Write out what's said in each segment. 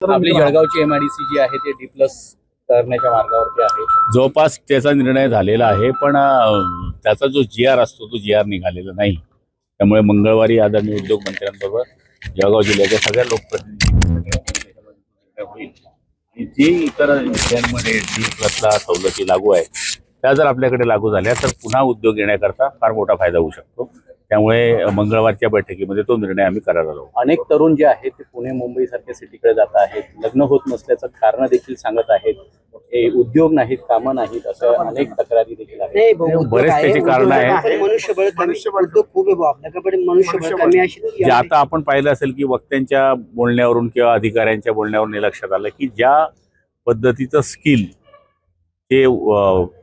आपली जळगावची MIDC जी आहे ते D+ करण्याच्या मार्गावरती आहे. जवळपास त्याचा निर्णय झालेला आहे, पण त्याचा जो GR असतो तो GR निघालेला नाही. त्यामुळे मंगळवारी आदरणीय उद्योग मंत्र्यांबरोबर जळगाव जिल्ह्याच्या सगळ्या लोकप्रतिनिधी होईल. जे इतर विषयांमध्ये D+ला सवलती लागू आहे त्या जर आपल्याकडे लागू झाल्या तर पुन्हा उद्योग येण्याकरता फार मोठा फायदा होऊ शकतो. त्यामुळे मंगळवारच्या बैठकीमध्ये तो निर्णय आम्ही करायला लावू. अनेक तरुण जे आहेत ते पुणे मुंबई सारख्या सिटीकडे जात आहेत. लग्न होत नसल्याचं कारण देखील सांगत आहेत. हे उद्योग नाहीत, कामं नाहीत, असं अनेक तक्रारी देखील आहेत. बरेच त्याची कारण आहेत. मनुष्यबळ खूप आहे आपल्याकडे, मनुष्यबळ कमी अशी जे आता आपण पाहिलं असेल की वक्त्यांच्या बोलण्यावरून किंवा अधिकाऱ्यांच्या बोलण्यावरून लक्षात आलं की ज्या पद्धतीचं स्किल ते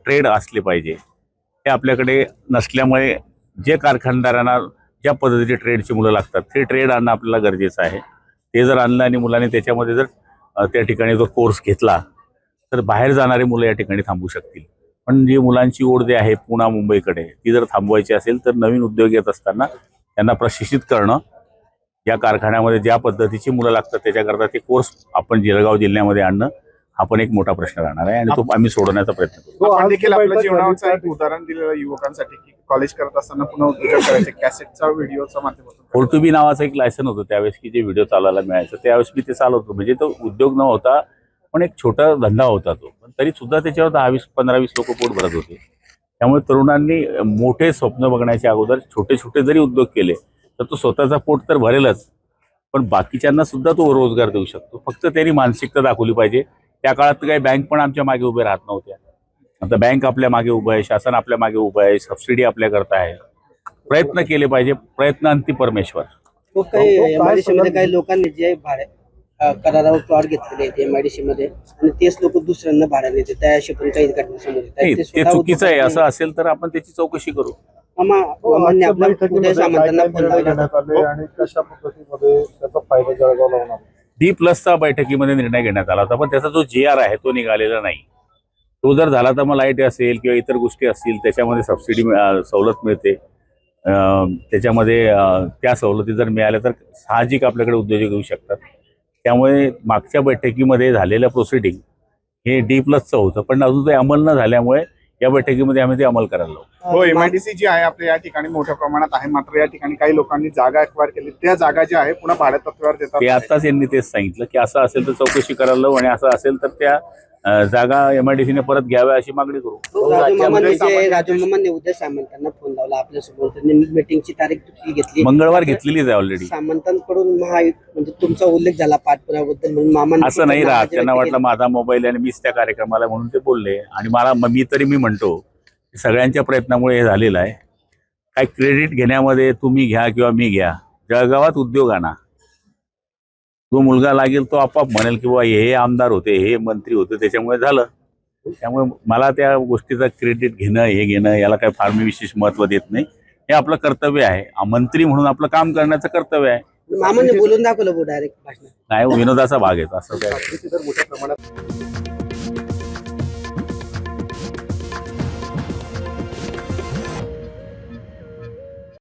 ट्रेड असले पाहिजे ते आपल्याकडे नसल्यामुळे जे कारखानदारांना ज्या पद्धतीचे ट्रेडची मुलं लागतात ते ट्रेड आणणं आपल्याला गरजेचं आहे. ते जर आणलं आणि मुलांनी त्याच्यामध्ये जर त्या ठिकाणी जो कोर्स घेतला तर बाहेर जाणारे मुलं या ठिकाणी थांबू शकतील. पण जी मुलांची ओढ जी आहे पुणे मुंबईकडे ती जर थांबवायची असेल तर नवीन उद्योग येत असताना त्यांना प्रशिक्षित करणं, या कारखान्यामध्ये ज्या पद्धतीची मुलं लागतात त्याच्याकरता ते कोर्स आपण जळगाव जिल्ह्यामध्ये आणणं हा पण एक मोठा प्रश्न राहणार आहे आणि तो आम्ही सोडवण्याचा प्रयत्न करू. आपण देखील आपल्या जीवनाचं एक उदाहरण दिलेलं युवकांसाठी की कॉलेज करत असताना पुन्हा उद्योग करायचे, कॅसेटचा व्हिडिओच्या माध्यमातून फोर नावाचं एक लायसन होतं त्यावेळेस की जे व्हिडिओ चालवायला मिळायचं त्यावेळेस मी ते चालवतो. म्हणजे तो उद्योग न होता पण एक छोटा धंदा होता तो, पण तरी सुद्धा त्याच्यावर 10-15-20 लोक पोट भरत होते. त्यामुळे तरुणांनी मोठे स्वप्न बघण्याच्या अगोदर छोटे छोटे जरी उद्योग केले तर तो स्वतःचा पोट तर भरेलच, पण बाकीच्यांना सुद्धा तो रोजगार देऊ शकतो. फक्त त्यांनी मानसिकता दाखवली पाहिजे. त्या काळात काही बँक पण आमच्या मागे उभे राहत नव्हत्या. आता बँक आपल्या मागे उभं आहे, शासन आपल्या मागे उभं आहे, सबसिडी आपल्या करता आहे. प्रयत्न केले पाहिजे. प्रयत्नांती परमेश्वर. काही लोकांनी जे भाडे करारावर प्लॉट घेतलेले आहेत MIDC मध्ये आणि तेच लोक दुसऱ्यांना भाड्याने देतात, त्या अशी पण काही घटना समोर येतात. ते चुकीचं आहे. असं असेल तर आपण त्याची चौकशी करू. उदय सामंतांना फोन लावला आणि कशा पद्धतीमध्ये त्याचा फायदा जळगावला होणार. D+चा बैठकीमध्ये निर्णय घेण्यात आला होता, पण त्याचा जो GR आहे तो निघालेला नाही. तो जर झाला तर मग लाईट असेल किंवा इतर गोष्टी असतील त्याच्यामध्ये सबसिडी सवलत मिळते. त्याच्यामध्ये त्या सवलती जर मिळाल्या तर साहजिक आपल्याकडे उद्योजक येऊ शकतात. त्यामुळे मागच्या बैठकीमध्ये झालेलं प्रोसिडिंग हे D+चं होतं, पण अजून ते अंमल न झाल्यामुळे या बैठकीमध्ये आम्ही ते अंमल करायला लावू. हो, MIDC जी आहे आपल्या या ठिकाणी मोठ्या प्रमाणात आहे, मात्र या ठिकाणी काही लोकांनी जागा एक्वायर केली. त्या जागा ज्या आहे पुन्हा भाड्या तत्त्वावर देतात. ते आताच यांनी तेच सांगितलं की असं असेल तर चौकशी करायला लावू आणि असं असेल तर त्या जागा MIDCने परत घ्याव्या अशी मागणी करू. राजू मामांनी उदय सामंतांना फोन लावला आपल्यासोबत, मीटिंगची तारीख घेतली, मंगळवार घेतलेलीच आहे ऑलरेडी. सामंतांकडून म्हणजे तुमचा उल्लेख झाला पाठपुराव्याबद्दल म्हणून मामांनी असं नाही राहत. त्यांना वाटलं माझा मोबाईल आणि मीच त्या कार्यक्रमाला म्हणून ते बोलले आणि मी म्हणतो सगळ्यांच्या प्रयत्नामुळे हे झालेलं आहे. काय क्रेडिट घेण्यामध्ये तुम्ही घ्या किंवा मी घ्या, जळगावात उद्योग आणा. जो मुलगा लागेल तो आपाप म्हणेल की बाबा हे आमदार होते, हे मंत्री होते त्याच्यामुळे झालं. त्यामुळे मला त्या गोष्टीचा क्रेडिट घेणं हे घेणं याला काय फार मी विशेष महत्त्व देत नाही. हे आपलं कर्तव्य आहे. मंत्री म्हणून आपलं काम करण्याचं कर्तव्य आहे. मामाने बोलून दाखवलं डायरेक्ट भाषण. नाही, विनोदाचा भाग आहे असं काय. मोठ्या प्रमाणात